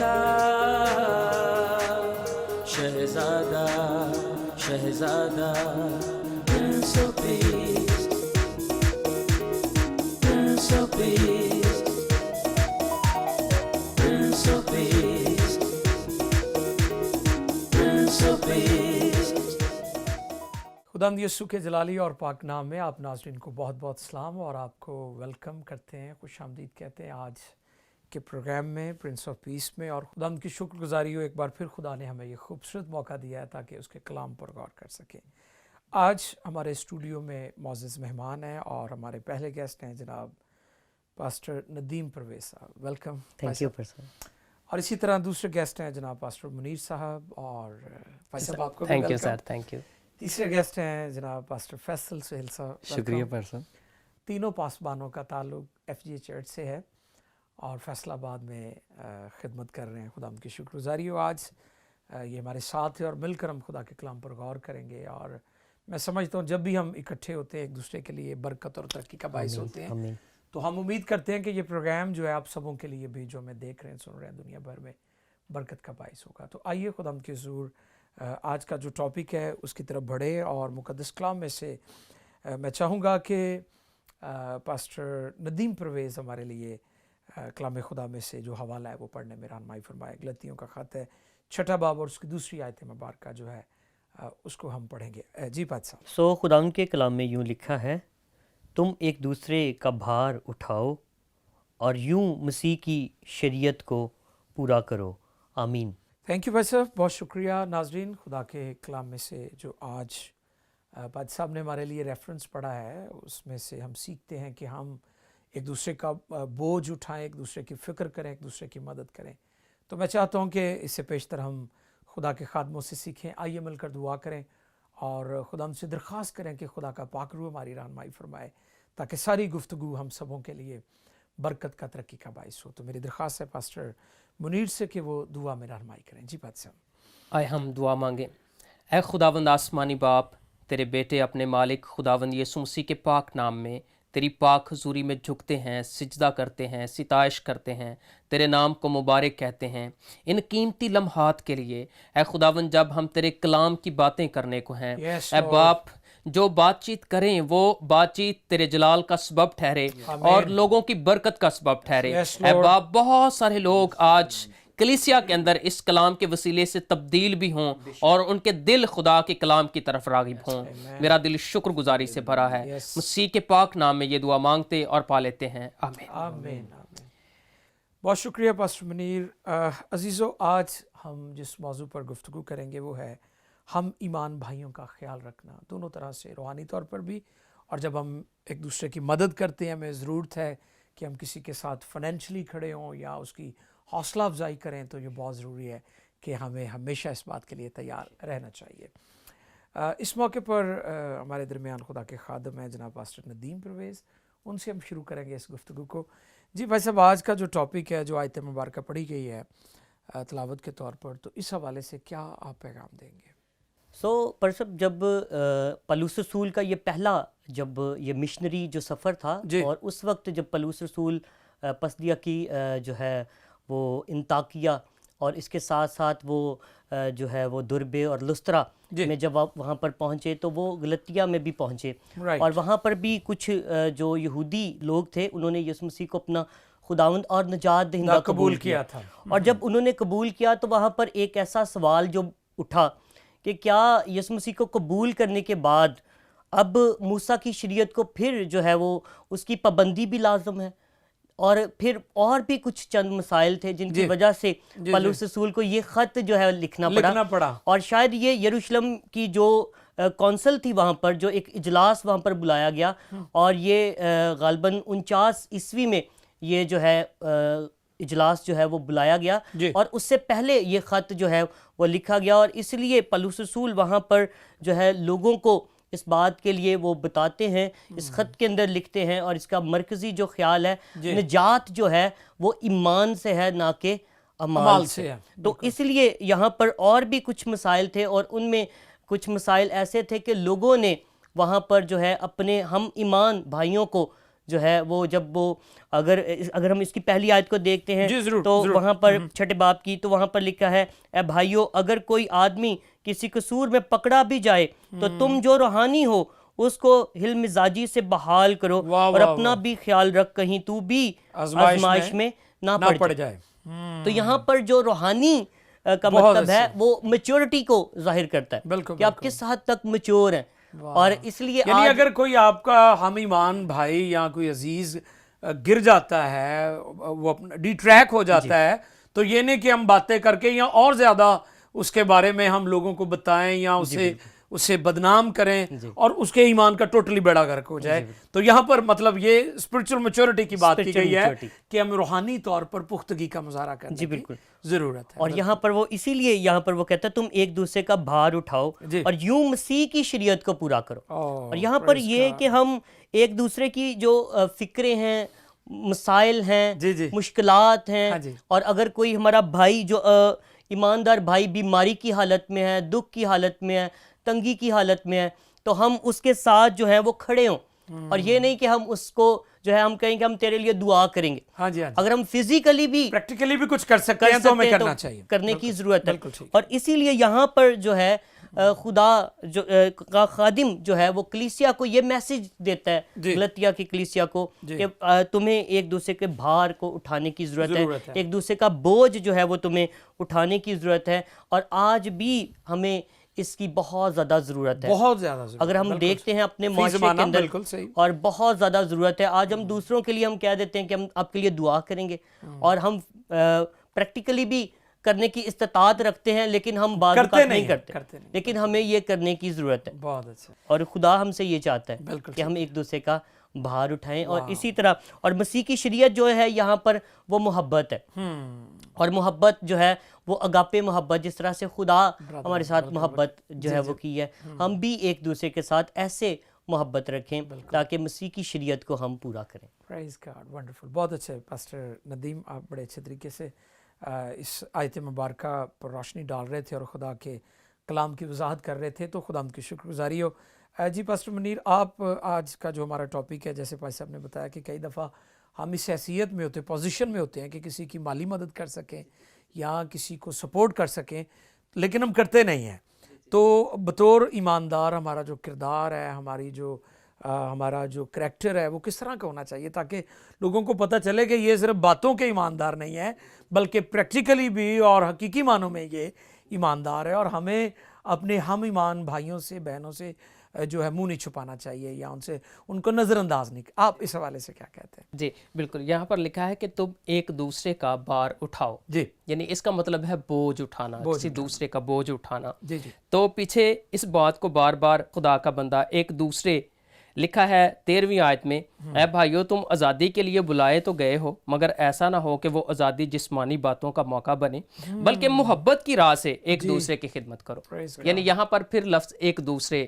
کا شہزادہ شہزادہ Prince of Peace Prince of Peace Prince of Peace Prince of Peace خداوند یسوع کے جلالی اور پاک نام میں آپ ناظرین کو بہت بہت سلام اور آپ کو ویلکم کرتے ہیں، خوش آمدید کہتے ہیں آج کے پروگرام میں، پرنس آف پیس میں۔ اور خداوند کی شکر گزاری ہو، ایک بار پھر خدا نے ہمیں یہ خوبصورت موقع دیا ہے تاکہ اس کے کلام پر غور کر سکیں۔ آج ہمارے اسٹوڈیو میں معزز مہمان ہیں اور ہمارے پہلے گیسٹ ہیں جناب پاسٹر ندیم پرویز صاحب، ویلکم۔ Thank you person. اور اسی طرح دوسرے گیسٹ ہیں جناب پاسٹر منیر صاحب اور صاحب آپ کو بھی thank you welcome. Sir, thank you. تیسرے گیسٹ ہیں جناب پاسٹر فیصل سہیل صاحب، شکریہ پرسن۔ تینوں پاسبانوں کا تعلق ایف جی چرچ سے ہے اور فیصل آباد میں خدمت کر رہے ہیں۔ خدا ان کی شکر گزاری ہو، آج یہ ہمارے ساتھ ہے اور مل کر ہم خدا کے کلام پر غور کریں گے۔ اور میں سمجھتا ہوں جب بھی ہم اکٹھے ہوتے ہیں ایک دوسرے کے لیے برکت اور ترقی کا باعث ہوتے ہیں، تو ہم امید کرتے ہیں کہ یہ پروگرام جو ہے آپ سبوں کے لیے بھی، جو ہمیں دیکھ رہے ہیں سن رہے ہیں دنیا بھر میں، برکت کا باعث ہوگا۔ تو آئیے خدا کے حضور آج کا جو ٹاپک ہے اس کی طرف بڑھے، اور مقدس کلام میں سے میں چاہوں گا کہ پاسٹر ندیم پرویز ہمارے لیے کلام خدا میں سے جو حوالہ ہے وہ پڑھنے میں رہنمائی فرمائے۔ غلطیوں کا خط ہے 6 باب اور اس کی دوسری آیت مبارکہ جو ہے اس کو ہم پڑھیں گے۔ جی پاد صاحب۔ خداوند کے کلام میں یوں لکھا ہے، تم ایک دوسرے کا بھار اٹھاؤ اور یوں مسیح کی شریعت کو پورا کرو، آمین۔ تھینک یو بھائی صاحب، بہت شکریہ۔ ناظرین، خدا کے کلام میں سے جو آج پاد صاحب نے ہمارے لیے ریفرنس پڑھا ہے، اس میں سے ہم سیکھتے ہیں کہ ہم ایک دوسرے کا بوجھ اٹھائیں، ایک دوسرے کی فکر کریں، ایک دوسرے کی مدد کریں۔ تو میں چاہتا ہوں کہ اس سے پیشتر ہم خدا کے خادموں سے سیکھیں۔ آئیے مل کر دعا کریں اور خدا ان سے درخواست کریں کہ خدا کا پاک روح ہماری رہنمائی فرمائے تاکہ ساری گفتگو ہم سبوں کے لیے برکت کا ترقی کا باعث ہو۔ تو میری درخواست ہے پاسٹر منیر سے کہ وہ دعا میں رہنمائی کریں۔ جی پاد صاحب۔ آئے ہم دعا مانگیں۔ اے خداوند آسمانی باپ، تیرے بیٹے اپنے مالک خداوند یسوع مسیح کے پاک نام میں تیری پاک حضوری میں جھکتے ہیں، سجدہ کرتے ہیں، ستائش کرتے ہیں، تیرے نام کو مبارک کہتے ہیں ان قیمتی لمحات کے لیے۔ اے خداوند، جب ہم تیرے کلام کی باتیں کرنے کو ہیں، اے باپ جو بات چیت کریں وہ بات چیت تیرے جلال کا سبب ٹھہرے اور لوگوں کی برکت کا سبب ٹھہرے۔ اے باپ، بہت سارے لوگ آج کلیسیا کے اندر اس کلام کے وسیلے سے تبدیل بھی ہوں اور ان کے دل خدا کے کلام کی طرف راغب ہوں۔ میرا دل شکر گزاری سے بھرا ہے، مسیح کے پاک نام میں یہ دعا مانگتے اور پا لیتے ہیں، آمین۔ آمین۔ بہت شکریہ پاسٹر منیر۔ عزیزو، آج ہم جس موضوع پر گفتگو کریں گے وہ ہے ہم ایمان بھائیوں کا خیال رکھنا، دونوں طرح سے، روحانی طور پر بھی، اور جب ہم ایک دوسرے کی مدد کرتے ہیں، ہمیں ضرورت ہے کہ ہم کسی کے ساتھ فائنینشلی کھڑے ہوں یا اس کی حوصلہ افزائی کریں، تو یہ بہت ضروری ہے کہ ہمیں ہمیشہ اس بات کے لیے تیار رہنا چاہیے۔ اس موقع پر ہمارے درمیان خدا کے خادم ہیں جناب پاسٹر ندیم پرویز، ان سے ہم شروع کریں گے اس گفتگو کو۔ جی بھائی صاحب، آج کا جو ٹاپک ہے، جو آیت مبارکہ پڑھی گئی ہے تلاوت کے طور پر، تو اس حوالے سے کیا آپ پیغام دیں گے؟ پرسب، جب پلوس رسول کا یہ پہلا جب یہ مشنری جو سفر تھا، اور اس وقت جب پلوس رسول پسدیا کی جو ہے وہ انطاکیہ اور اس کے ساتھ ساتھ وہ جو ہے وہ دربے اور لسترا میں جب آپ وہاں پر پہنچے تو وہ غلطیہ میں بھی پہنچے، اور وہاں پر بھی کچھ جو یہودی لوگ تھے انہوں نے یسوع مسیح کو اپنا خداوند اور نجات دہندہ قبول کیا تھا۔ اور جب انہوں نے قبول کیا تو وہاں پر ایک ایسا سوال جو اٹھا کہ کیا یسوع مسیح کو قبول کرنے کے بعد اب موسیٰ کی شریعت کو پھر جو ہے وہ اس کی پابندی بھی لازم ہے؟ اور پھر اور بھی کچھ چند مسائل تھے جن کی وجہ سے پلوس رسول کو یہ خط جو ہے لکھنا پڑا، اور شاید یہ یروشلم کی جو کونسل تھی وہاں پر جو ایک اجلاس وہاں پر بلایا گیا، اور یہ غالباً 49 عیسوی میں یہ جو ہے اجلاس جو ہے وہ بلایا گیا، اور اس سے پہلے یہ خط جو ہے وہ لکھا گیا، اور اس لیے پلوس رسول وہاں پر جو ہے لوگوں کو اس بات کے لیے وہ بتاتے ہیں، اس خط کے اندر لکھتے ہیں، اور اس کا مرکزی جو خیال ہے نجات جو ہے وہ ایمان سے ہے نہ کہ اعمال سے۔ تو اس لیے یہاں پر اور بھی کچھ مسائل تھے، اور ان میں کچھ مسائل ایسے تھے کہ لوگوں نے وہاں پر جو ہے اپنے ہم ایمان بھائیوں کو جو ہے وہ جب وہ اگر ہم اس کی پہلی آیت کو دیکھتے ہیں تو وہاں پر چھٹے باب کی تو وہاں پر لکھا ہے اے بھائیو اگر کوئی آدمی کسی قصور میں پکڑا بھی جائے تو تم جو روحانی ہو اس کو حلم مزاجی سے بحال کرو اور اپنا بھی خیال رکھ کہیں تو بھی آزمائش میں نہ پڑ جائے. تو یہاں پر جو روحانی کا مطلب ہے وہ میچورٹی کو ظاہر کرتا ہے کہ آپ کس حد تک میچور ہیں. اور اس لیے یعنی اگر کوئی آپ کا ہم ایمان بھائی یا کوئی عزیز گر جاتا ہے, وہ ڈی ٹریک ہو جاتا ہے, تو یہ نہیں کہ ہم باتیں کر کے یا اور زیادہ اس کے بارے میں ہم لوگوں کو بتائیں یا اسے بدنام کریں اور اس کے ایمان کا ٹوٹلی بیڑا غرق ہو جائے. تو یہاں پر مطلب یہ اسپرچول میچورٹی کی بات کی گئی ہے کہ ہمیں روحانی طور پر پختگی کا مظاہرہ کرنے کی ضرورت ہے. اور یہاں پر وہ اسی لیے یہاں پر وہ کہتا ہے تم ایک دوسرے کا بھار اٹھاؤ اور یوں مسیح کی شریعت کو پورا کرو. اور یہاں پر یہ کہ ہم ایک دوسرے کی جو فکریں ہیں, مسائل ہیں, مشکلات ہیں, اور اگر کوئی ہمارا بھائی جو ایماندار بھائی بیماری کی حالت میں ہے, دکھ کی حالت میں ہے, تنگی کی حالت میں ہے, تو ہم اس کے ساتھ جو ہے وہ کھڑے ہوں. اور یہ نہیں کہ ہم اس کو جو ہے ہم کہیں کہ ہم تیرے لیے دعا کریں گے. اگر ہم فزیکلی بھی پریکٹیکلی بھی کچھ کر سکتے ہیں تو ہمیں کرنا چاہیے, کرنے کی ضرورت ہے. اور اسی لیے یہاں پر جو ہے خدا جو کا خادم جو ہے وہ کلیسیا کو یہ میسج دیتا ہے, غلطیہ کی کلیسیا کو, کہ تمہیں ایک دوسرے کے بھار کو اٹھانے کی ضرورت ہے, ایک دوسرے کا بوجھ جو ہے وہ تمہیں اٹھانے کی ضرورت ہے. اور آج بھی ہمیں اس کی بہت زیادہ ضرورت ہے, بہت زیادہ ضرورت. اگر ہم دیکھتے ہیں اپنے معاشرے کے اندر, اور بہت زیادہ ضرورت ہے. آج ہم دوسروں کے لیے ہم کہہ دیتے ہیں کہ ہم آپ کے لیے دعا کریں گے, اور ہم پریکٹیکلی بھی کرنے کی استطاعت رکھتے ہیں, لیکن ہم بعض اوقات نہیں کرتے. لیکن ہمیں یہ کرنے کی ضرورت ہے. بہت اچھا. اور خدا ہم سے یہ چاہتا ہے کہ ہم ایک دوسرے کا بھار اٹھائیں. اور اسی طرح اور مسیح کی شریعت جو ہے یہاں پر وہ محبت ہے. اور محبت جو ہے وہ اگاپے محبت, جس طرح سے خدا ہمارے ساتھ محبت جو ہے وہ کی ہے, ہم بھی ایک دوسرے کے ساتھ ایسے محبت رکھیں تاکہ مسیح کی شریعت کو ہم پورا کریں. Praise God, wonderful. بہت اچھے پاسٹر ندیم, آپ بڑے اچھے طریقے سے اس آیت مبارکہ پر روشنی ڈال رہے تھے اور خدا کے کلام کی وضاحت کر رہے تھے, تو خدا ہم کی شکر گزاری ہو. جی پاسٹر منیر, آپ آج کا جو ہمارا ٹاپک ہے, جیسے پاس صاحب نے بتایا کہ کئی دفعہ ہم اس حیثیت میں ہوتے, پوزیشن میں ہوتے ہیں کہ کسی کی مالی مدد کر سکیں یا کسی کو سپورٹ کر سکیں, لیکن ہم کرتے نہیں ہیں. تو بطور ایماندار ہمارا جو کردار ہے, ہمارا جو کریکٹر ہے, وہ کس طرح کا ہونا چاہیے تاکہ لوگوں کو پتہ چلے کہ یہ صرف باتوں کے ایماندار نہیں ہے, بلکہ پریکٹیکلی بھی اور حقیقی معنوں میں یہ ایماندار ہے, اور ہمیں اپنے ہم ایمان بھائیوں سے, بہنوں سے جو ہے منہ نہیں چھپانا چاہیے یا ان کو نظر انداز نہیں. آپ اس حوالے سے کیا کہتے ہیں؟ جی بالکل, یہاں پر لکھا ہے کہ تم ایک دوسرے کا بار اٹھاؤ. جی, یعنی اس کا مطلب ہے بوجھ اٹھانا, کسی دوسرے کا بوجھ اٹھانا. جی جی. تو پیچھے اس بات کو بار بار خدا کا بندہ ایک دوسرے لکھا ہے 13ویں آیت میں, اے بھائیو تم آزادی کے لیے بلائے تو گئے ہو, مگر ایسا نہ ہو کہ وہ آزادی جسمانی باتوں کا موقع بنے, بلکہ محبت کی راہ سے ایک دوسرے کی خدمت کرو. یعنی یہاں پر پھر لفظ ایک دوسرے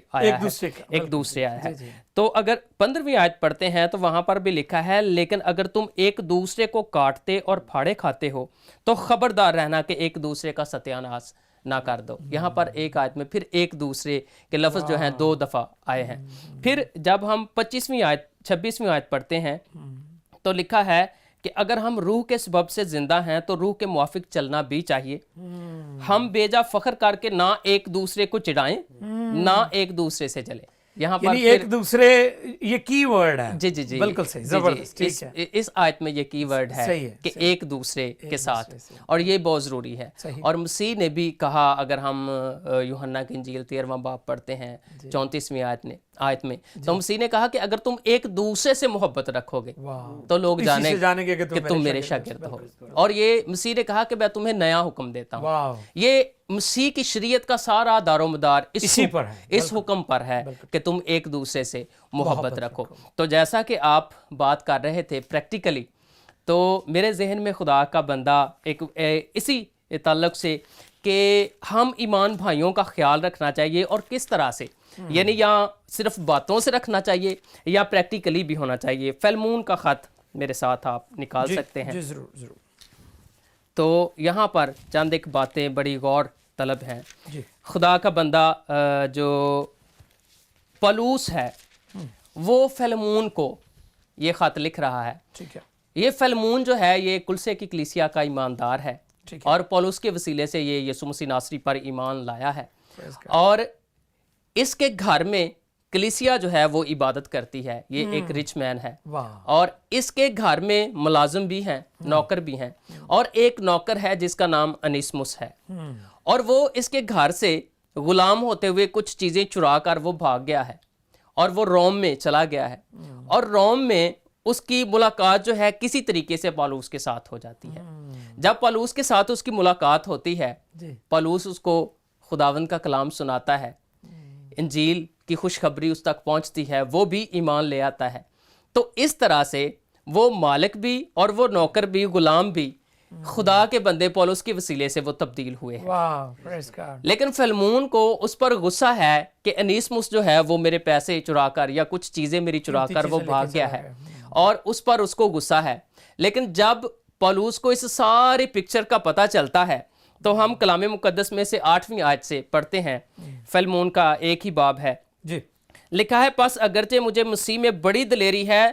آیا ہے. تو اگر 15ویں آیت پڑھتے ہیں تو وہاں پر بھی لکھا ہے, لیکن اگر تم ایک دوسرے کو کاٹتے اور پھاڑے کھاتے ہو تو خبردار رہنا کہ ایک دوسرے کا ستیاناش نہ کر دو. یہاں پر ایک آیت میں پھر ایک دوسرے کے لفظ جو ہیں 2 دفعہ آئے ہیں. پھر جب ہم 26ویں آیت پڑھتے ہیں تو لکھا ہے کہ اگر ہم روح کے سبب سے زندہ ہیں تو روح کے موافق چلنا بھی چاہیے. ہم بیجا فخر کر کے نہ ایک دوسرے کو چڑھائیں نہ ایک دوسرے سے جلیں. یہاں پر ایک دوسرے, یہ کی ورڈ ہے. جی جی جی, بالکل صحیح, زبردست. اس آیت میں یہ کی ورڈ ہے کہ ایک دوسرے کے ساتھ, اور یہ بہت ضروری ہے. اور مسیح نے بھی کہا, اگر ہم یوحنا کی انجیل 13واں باب پڑھتے ہیں 34ویں آیت میں, تو مسیح نے کہا کہ اگر تم ایک دوسرے سے محبت رکھو گے تو لوگ جانیں گے کہ تم میرے شاگرد ہو. اور یہ مسیح نے کہا کہ میں تمہیں نیا حکم دیتا ہوں. یہ مسیح کی شریعت کا سارا دار و مدار اس حکم پر ہے کہ تم ایک دوسرے سے محبت رکھو. تو جیسا کہ آپ بات کر رہے تھے پریکٹیکلی, تو میرے ذہن میں خدا کا بندہ ایک اسی تعلق سے کہ ہم ایمان بھائیوں کا خیال رکھنا چاہیے, اور کس طرح سے, یعنی یا صرف باتوں سے رکھنا چاہیے یا پریکٹیکلی بھی ہونا چاہیے. فیلمون کا خط میرے ساتھ آپ نکال سکتے ہیں. ضرور. تو یہاں پر چند ایک باتیں بڑی غور طلب ہیں. خدا کا بندہ جو پولس ہے وہ فیلمون کو یہ خط لکھ رہا ہے. ٹھیک ہے. یہ فلمون جو ہے یہ کلسے کی کلیسیا کا ایماندار ہے اور پولس کے وسیلے سے یہ یسوع مسیح ناصری پر ایمان لایا ہے اور اس کے گھر میں کلیسیا جو ہے وہ عبادت کرتی ہے. یہ ایک رچ مین ہے اور اس کے گھر میں ملازم بھی ہیں, نوکر بھی ہیں, اور ایک نوکر ہے جس کا نام انیسمس ہے اور وہ اس کے گھر سے غلام ہوتے ہوئے کچھ چیزیں چرا کر وہ بھاگ گیا ہے اور وہ روم میں چلا گیا ہے اور روم میں اس کی ملاقات جو ہے کسی طریقے سے پالوس کے ساتھ ہو جاتی ہے. جب پالوس کے ساتھ اس کی ملاقات ہوتی ہے, پالوس اس کو خداوند کا کلام سناتا ہے, انجیل کی خوشخبری اس تک پہنچتی ہے, وہ بھی ایمان لے آتا ہے. تو اس طرح سے وہ مالک بھی اور وہ نوکر بھی, غلام بھی خدا کے بندے پولس کے وسیلے سے وہ تبدیل ہوئے ہیں. لیکن فلمون کو اس پر غصہ ہے کہ انیسمس جو ہے وہ میرے پیسے چرا کر یا کچھ چیزیں میری چرا کر وہ بھاگ گیا ہے اور اس پر اس کو غصہ ہے. لیکن جب پولس کو اس ساری پکچر کا پتہ چلتا ہے تو ہم کلام مقدس میں سے 8ویں آیت سے پڑھتے ہیں. فلمون کا ایک ہی باب ہے. لکھا ہے, پس اگرچہ مجھے مسیح میں بڑی دلیری ہے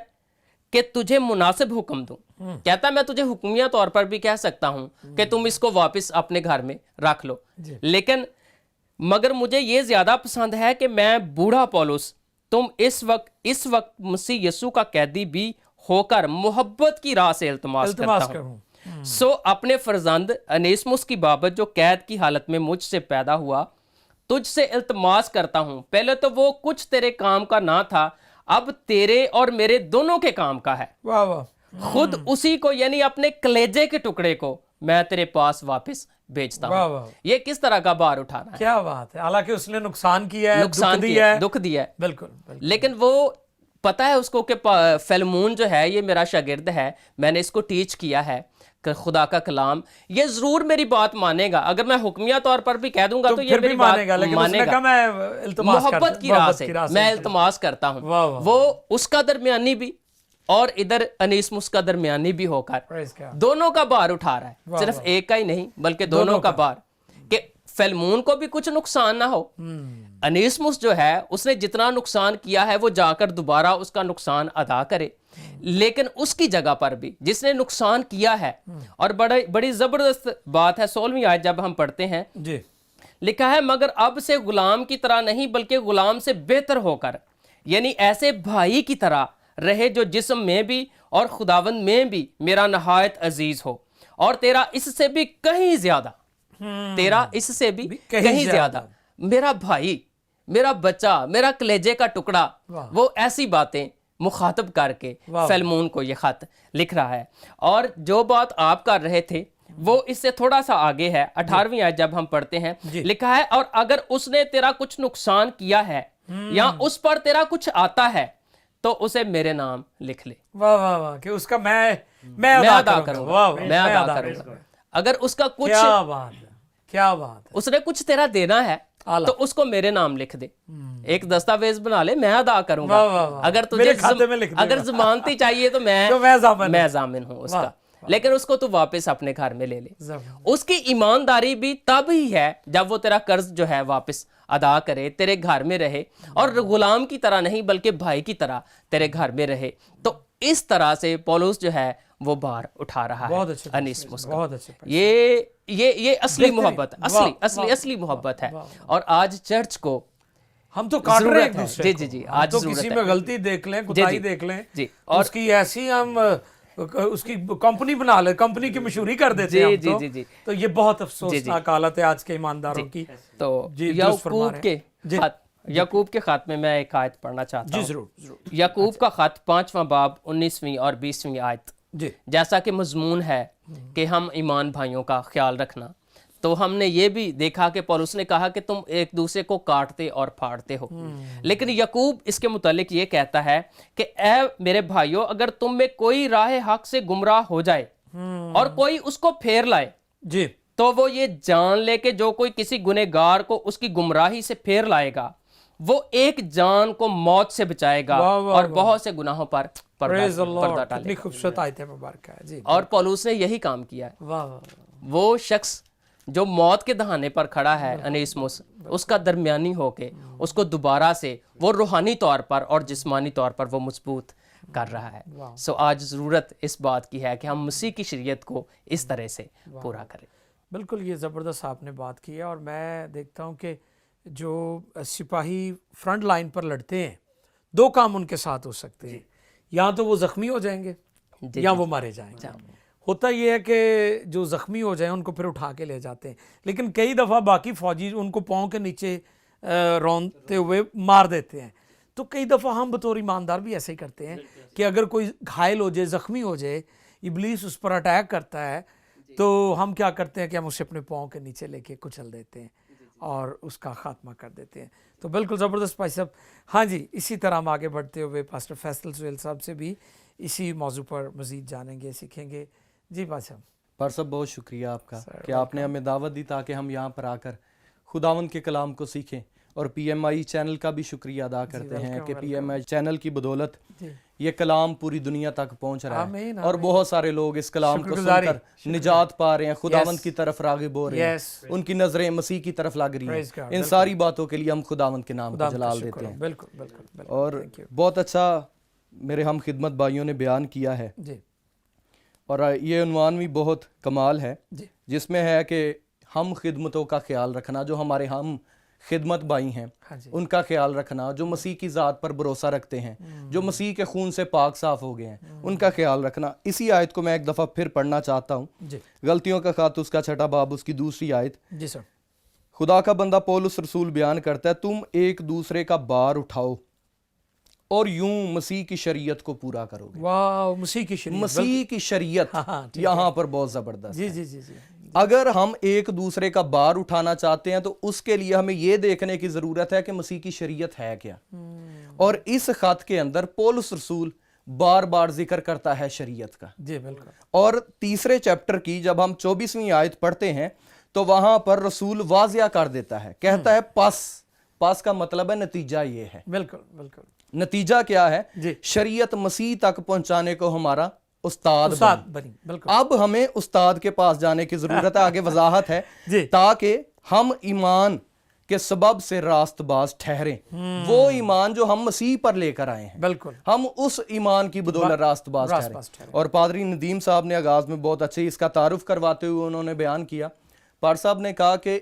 کہ تجھے مناسب حکم دوں. کہتا میں تجھے حکمیہ طور پر بھی کہہ سکتا ہوں کہ تم اس کو واپس اپنے گھر میں رکھ لو, لیکن مگر مجھے یہ زیادہ پسند ہے کہ میں بوڑھا پولس تم اس وقت مسیح یسوع کا قیدی بھی ہو کر محبت کی راہ سے التماس کرتا ہوں. سو اپنے فرزند انیسمس کی بابت جو قید کی حالت میں مجھ سے پیدا ہوا تجھ سے التماس کرتا ہوں. پہلے تو وہ کچھ تیرے کام کا نہ تھا, اب تیرے اور میرے دونوں کے کام کا ہے. خود اسی کو یعنی اپنے کلیجے کے ٹکڑے کو میں تیرے پاس واپس بھیجتا ہوں. یہ کس طرح کا بار اٹھانا ہے. کیا بات ہے. حالانکہ اس نے نقصان کیا ہے, دکھ دیا ہے. بالکل. لیکن وہ پتہ ہے اس کو کہ فلمون جو ہے یہ میرا شاگرد ہے, میں نے اس کو ٹیچ کیا ہے کہ خدا کا کلام, یہ ضرور میری بات مانے گا. اگر میں حکمیہ طور پر بھی کہہ دوں گا تو یہ میری بات مانے گا. محبت کی راہ سے میں التماس کرتا ہوں. وہ اس کا درمیانی بھی اور ادھر انیسمس کا درمیانی بھی ہو کر دونوں کا بار اٹھا رہا ہے. صرف ایک کا ہی نہیں بلکہ دونوں کا بار, کہ فلمون کو بھی کچھ نقصان نہ ہو. انیسمس جو ہے اس نے جتنا نقصان کیا ہے وہ جا کر دوبارہ اس کا نقصان ادا کرے, لیکن اس کی جگہ پر بھی جس نے نقصان کیا ہے. اور بڑی زبردست بات ہے 16ویں آیت جب ہم پڑھتے ہیں, لکھا ہے مگر اب سے غلام کی طرح نہیں بلکہ غلام سے بہتر ہو کر, یعنی ایسے بھائی کی طرح رہے جو جسم میں بھی اور خداوند میں بھی میرا نہایت عزیز ہو, اور تیرا اس سے بھی کہیں زیادہ, تیرا اس سے بھی کہیں زیادہ میرا بھائی, میرا بچہ, میرا کلیجے کا ٹکڑا, وہ ایسی باتیں مخاطب کر کے فلمون کو یہ خط لکھ رہا ہے. اور جو بات آپ کر رہے تھے وہ اس سے تھوڑا سا آگے ہے. 18ویں آیت جب ہم پڑھتے ہیں لکھا ہے, اور اگر اس نے تیرا کچھ نقصان کیا ہے یا اس پر تیرا کچھ آتا ہے تو اسے میرے نام لکھ لے. واہ کہ اس کا میں ادا کروں گا. اگر اس کا کچھ, کیا بات اس نے کچھ تیرا دینا ہے تو اس کو میرے نام لکھ دے, ایک دستاویز بنا لے, میں ادا کروں گا. اگر تجھے اگر ضمانتی چاہیے تو میں ضامن ہوں اس کا, لیکن اس کو تو واپس اپنے گھر میں لے لے. اس کی ایمانداری بھی تب ہی ہے جب وہ تیرا قرض جو ہے واپس ادا کرے, تیرے گھر میں رہے, اور غلام کی طرح نہیں بلکہ بھائی کی طرح تیرے گھر میں رہے. تو اس طرح سے پولس جو ہے وہ بار اٹھا رہا ہے انیسمس کا. یہ اصلی محبت, اصلی محبت ہے. اور آج چرچ کو ہم تو کاٹ رہے ہیں ایک دوسرے کو. جی آج تو کسی میں غلطی دیکھ لیں, کوتاہی دیکھ لیں, اس کی ایسی ہم اس کی کمپنی بنا لیں, کمپنی کی مشہوری کر دیتے ہیں. تو یہ بہت افسوسناک حالت ہے آج کے ایمانداروں کی. تو یعقوب کے خط میں میں ایک آیت پڑھنا چاہتا ہوں. ضرور. یعقوب کا خط 5واں باب 19ویں اور 20ویں آیت. جیسا کہ مضمون ہے کہ ہم ایمان بھائیوں کا خیال رکھنا, تو ہم نے یہ بھی دیکھا کہ پولس نے کہا کہ تم ایک دوسرے کو کاٹتے اور پھاڑتے ہو. لیکن یعقوب اس کے متعلق یہ کہتا ہے کہ اے میرے بھائیوں, اگر تم میں کوئی راہ حق سے گمراہ ہو جائے اور کوئی اس کو پھیر لائے تو وہ یہ جان لے کہ جو کوئی کسی گنہگار کو اس کی گمراہی سے پھیر لائے گا وہ ایک جان کو موت سے بچائے گا اور بہت سے گناہوں پر پردہ ڈالے گا. خوبصورت آیت مبارکہ ہے. اور پولس نے یہی کام کیا ہے. وہ شخص جو موت کے دہانے پر کھڑا ہے انیسمس, اس کا درمیانی ہو کے اس کو دوبارہ سے وہ روحانی طور پر اور جسمانی طور پر وہ مضبوط کر رہا ہے. سو آج ضرورت اس بات کی ہے کہ ہم مسیح کی شریعت کو اس طرح سے پورا کریں. بالکل یہ زبردست آپ نے بات کی ہے. اور میں دیکھتا ہوں کہ جو سپاہی فرنٹ لائن پر لڑتے ہیں دو کام ان کے ساتھ ہو سکتے ہیں, یا تو وہ زخمی ہو جائیں گے یا وہ مارے جائیں گے. ہوتا یہ ہے کہ جو زخمی ہو جائیں ان کو پھر اٹھا کے لے جاتے ہیں, لیکن کئی دفعہ باقی فوجی ان کو پاؤں کے نیچے رونتے ہوئے مار دیتے ہیں. تو کئی دفعہ ہم بطور ایماندار بھی ایسے ہی کرتے ہیں کہ اگر کوئی گھائل ہو جائے, زخمی ہو جائے, ابلیس اس پر اٹیک کرتا ہے, تو ہم کیا کرتے ہیں کہ ہم اسے اپنے پاؤں کے نیچے لے کے کچل دیتے ہیں اور اس کا خاتمہ کر دیتے ہیں. تو بالکل زبردست بھائی صاحب. ہاں جی, اسی طرح ہم آگے بڑھتے ہوئے پاسٹر فیصل سہیل صاحب سے بھی اسی موضوع پر مزید جانیں گے, سیکھیں گے. جی بھائی صاحب. پر صاحب بہت شکریہ آپ کا کہ آپ نے ہمیں دعوت دی تاکہ ہم یہاں پر آ کر خداوند کے کلام کو سیکھیں. اور پی ایم آئی چینل کا بھی شکریہ ادا کرتے ہیں کہ پی ایم آئی چینل کی بدولت یہ کلام پوری دنیا تک پہنچ رہا ہے, اور بہت سارے لوگ اس کلام کو سن کر نجات پا رہے ہیں, خداوند کی طرف راغب ہو رہے ہیں, ان کی نظریں مسیح کی طرف لگ رہی ہیں. ان ساری باتوں کے لیے ہم خداوند کے نام کو جلال دیتے ہیں. بالکل. اور بہت اچھا میرے ہم خدمت بھائیوں نے بیان کیا ہے, اور یہ عنوان بھی بہت کمال ہے جس میں ہے کہ ہم خدمتوں کا خیال رکھنا. جو ہمارے ہم خدمت بھائی ہیں ان کا خیال رکھنا, جو مسیح کی ذات پر بھروسہ رکھتے ہیں, جو مسیح کے خون سے پاک صاف ہو گئے ہیں, ان کا خیال رکھنا. اسی آیت کو میں ایک دفعہ پھر پڑھنا چاہتا ہوں. غلطیوں کا خط اس کا 6 باب اس کی 2 آیت. جی سر. خدا کا بندہ پولس رسول بیان کرتا ہے, تم ایک دوسرے کا بار اٹھاؤ اور یوں مسیح کی شریعت کو پورا کرو گے. واہ, مسیح کی شریعت. مسیح کی شریعت یہاں پر بہت زبردست. جی. اگر ہم ایک دوسرے کا بار اٹھانا چاہتے ہیں تو اس کے لیے ہمیں یہ دیکھنے کی ضرورت ہے کہ مسیح کی شریعت ہے کیا. اور اس خط کے اندر پولس رسول بار بار ذکر کرتا ہے شریعت کا. جی بالکل. اور 3 چیپٹر کی جب ہم 24ویں آیت پڑھتے ہیں تو وہاں پر رسول واضح کر دیتا ہے, کہتا ہے پس کا مطلب ہے نتیجہ یہ ہے. بالکل. نتیجہ کیا ہے؟ شریعت مسیح تک پہنچانے کو ہمارا استاد بنی. اب ہمیں استاد کے پاس جانے کی ضرورت ہے. آگے وضاحت ہے تاکہ ہم ایمان کے سبب سے راست باز ٹھہریں. وہ ایمان جو ہم مسیح پر لے کر آئے ہیں, بالکل ہم اس ایمان کی بدولت راست باز ٹھہریں. اور پادری ندیم صاحب نے آغاز میں بہت اچھے اس کا تعارف کرواتے ہوئے انہوں نے بیان کیا. پار صاحب نے کہا کہ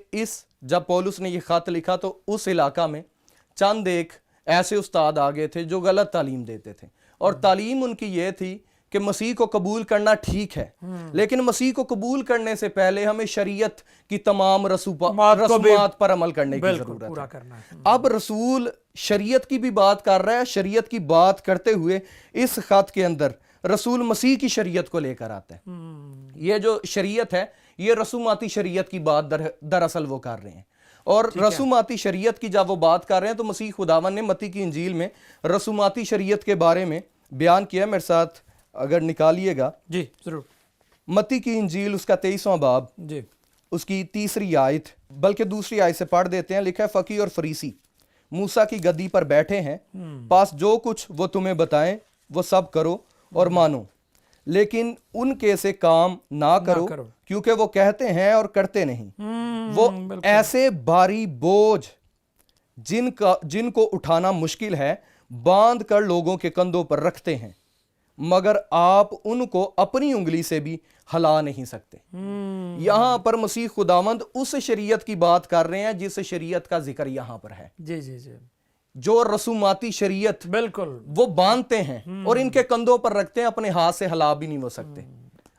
جب پولس نے یہ خط لکھا تو اس علاقہ میں چند ایک ایسے استاد آگے تھے جو غلط تعلیم دیتے تھے, اور تعلیم ان کی یہ تھی کہ مسیح کو قبول کرنا ٹھیک ہے, لیکن مسیح کو قبول کرنے سے پہلے ہمیں شریعت کی تمام رسومات پر عمل کرنے کی ضرورت ہے. اب رسول شریعت کی بھی بات کر رہا ہے. شریعت کی بات کرتے ہوئے اس خط کے اندر رسول مسیح کی شریعت کو لے کر آتا ہے. یہ جو شریعت ہے یہ رسوماتی شریعت کی بات دراصل وہ کر رہے ہیں. اور رسوماتی شریعت کی جب وہ بات کر رہے ہیں تو مسیح خداوند نے متی کی انجیل میں رسوماتی شریعت کے بارے میں بیان کیا. میرے ساتھ اگر نکالیے گا. جی ضرور. متی کی انجیل اس کا 23واں باب اس کی 3 آیت, بلکہ 2 آیت سے پڑھ دیتے ہیں. لکھا ہے, فقیہ اور فریسی موسیٰ کی گدی پر بیٹھے ہیں, پاس جو کچھ وہ تمہیں بتائیں وہ سب کرو اور مانو, لیکن ان کے سے کام نہ کرو کیونکہ وہ کہتے ہیں اور کرتے نہیں. وہ ایسے بھاری بوجھ جن کو اٹھانا مشکل ہے باندھ کر لوگوں کے کندھوں پر رکھتے ہیں, مگر آپ ان کو اپنی انگلی سے بھی ہلا نہیں سکتے. یہاں پر مسیح خداوند اس شریعت کی بات کر رہے ہیں جس شریعت کا ذکر یہاں پر ہے. جی. جو رسوماتی شریعت بالکل وہ باندھتے ہیں اور ان کے کندھوں پر رکھتے ہیں, اپنے ہاتھ سے ہلا بھی نہیں ہو سکتے,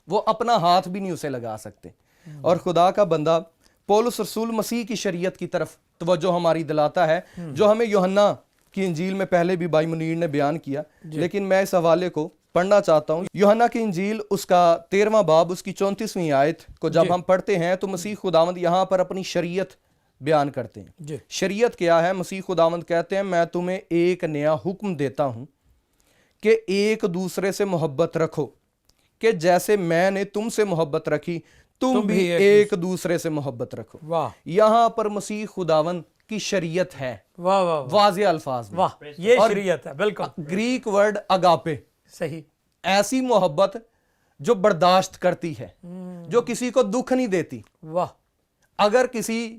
وہ اپنا ہاتھ بھی نہیں اسے لگا سکتے. اور خدا کا بندہ پولس رسول مسیح کی شریعت کی طرف توجہ ہماری دلاتا ہے, جو ہمیں یوحنا کی انجیل میں پہلے بھی بھائی منیر نے بیان کیا, لیکن میں اس حوالے کو پڑھنا چاہتا ہوں. یوحنا کی انجیل اس کا 13واں باب اس کی 34ویں آیت کو جب ہم پڑھتے ہیں تو مسیح خداوند یہاں پر اپنی شریعت بیان کرتے ہیں. شریعت کیا ہے؟ مسیح خداوند کہتے ہیں, میں تمہیں ایک نیا حکم دیتا ہوں کہ ایک دوسرے سے محبت رکھو, کہ جیسے میں نے تم سے محبت رکھی تم بھی ایک دوسرے سے محبت رکھو. یہاں پر مسیح خداوند کی شریعت ہے واضح الفاظ میں. یہ شریعت ہے. بالکل. گریک ورڈ اگاپے, صحیح, ایسی محبت جو برداشت کرتی ہے, جو کسی کو دکھ نہیں دیتی. واہ. اگر کسی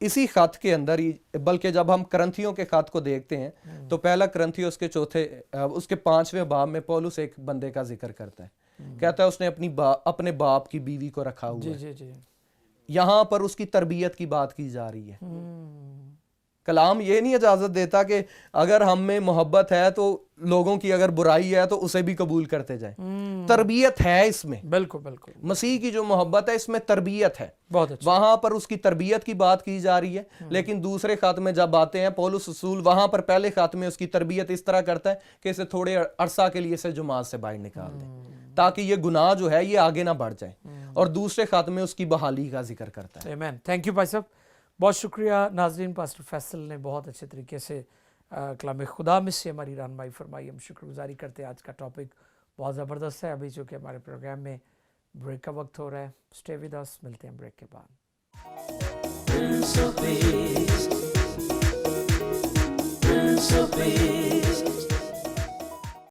اسی خط کے اندر ہی، بلکہ جب ہم کرنتھیوں کے خط کو دیکھتے ہیں تو پہلا کرنتھیوں اس کے 5ویں باب میں پولس ایک بندے کا ذکر کرتا ہے، کہتا ہے اس نے اپنے باپ کی بیوی کو رکھا ہوا ہے. یہاں پر اس کی تربیت کی بات کی جا رہی ہے. کلام یہ نہیں اجازت دیتا کہ اگر ہم میں محبت ہے تو لوگوں کی اگر برائی ہے تو اسے بھی قبول کرتے جائیں. تربیت ہے اس میں، بالکل بالکل مسیح کی جو محبت ہے اس میں تربیت ہے، بہت اچھا. وہاں پر اس کی تربیت کی بات کی جا رہی ہے. لیکن دوسرے خط میں جب آتے ہیں پولس رسول، وہاں پر پہلے خط میں اس کی تربیت اس طرح کرتا ہے کہ اسے تھوڑے عرصہ کے لیے اسے جماعت سے باہر نکال دیں تاکہ یہ گناہ جو ہے یہ آگے نہ بڑھ جائے. اور دوسرے خط میں اس کی بحالی کا ذکر کرتا ہے. آمین. تھینک یو بھائی صاحب، بہت شکریہ. ناظرین، پاسٹر فیصل نے بہت اچھے طریقے سے کلام خدا میں سے ہماری رہنمائی فرمائی. ہم شکر گزاری کرتے ہیں. آج کا ٹاپک بہت زبردست ہے. ابھی چونکہ ہمارے پروگرام میں بریک کا وقت ہو رہا ہے. اسٹے ود اس، ملتے ہیں بریک کے بعد. Prince of Peace, Prince of Peace.